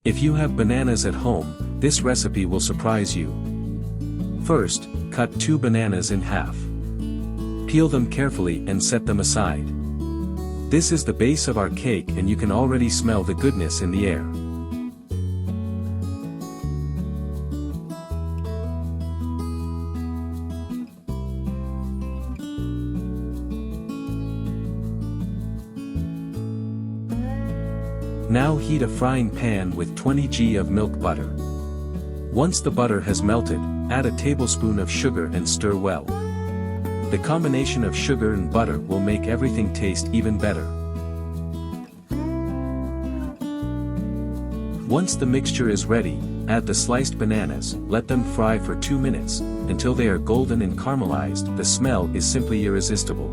If you have bananas at home, this recipe will surprise you. First, cut 2 bananas in half. Peel them carefully and set them aside. This is the base of our cake and you can already smell the goodness in the air. Now heat a frying pan with 20 g of milk butter. Once the butter has melted, add a tablespoon of sugar and stir well. The combination of sugar and butter will make everything taste even better. Once the mixture is ready, add the sliced bananas, let them fry for 2 minutes, until they are golden and caramelized. The smell is simply irresistible.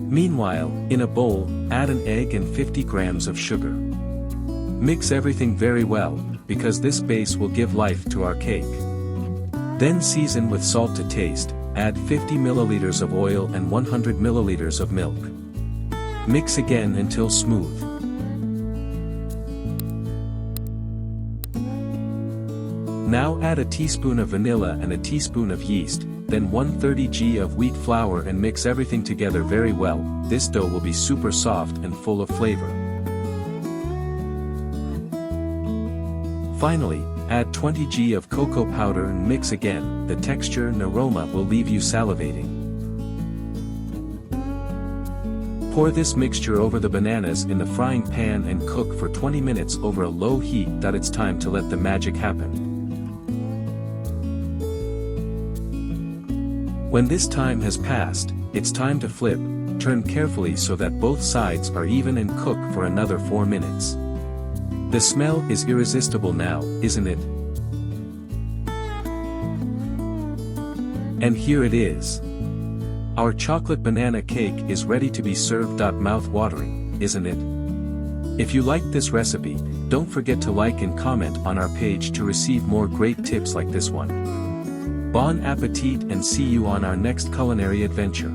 Meanwhile, in a bowl, add an egg and 50 grams of sugar. Mix everything very well, because this base will give life to our cake. Then season with salt to taste, add 50 milliliters of oil and 100 milliliters of milk. Mix again until smooth. Now add a teaspoon of vanilla and a teaspoon of yeast, then 130 g of wheat flour and mix everything together very well. This dough will be super soft and full of flavor. Finally, add 20 g of cocoa powder and mix again. The texture and aroma will leave you salivating. Pour this mixture over the bananas in the frying pan and cook for 20 minutes over a low heat. It's time to let the magic happen. When this time has passed, it's time to flip. Turn carefully so that both sides are even and cook for another 4 minutes. The smell is irresistible now, isn't it? And here it is. Our chocolate banana cake is ready to be served. Mouth-watering, isn't it? If you liked this recipe, don't forget to like and comment on our page to receive more great tips like this one. Bon appetit and see you on our next culinary adventure.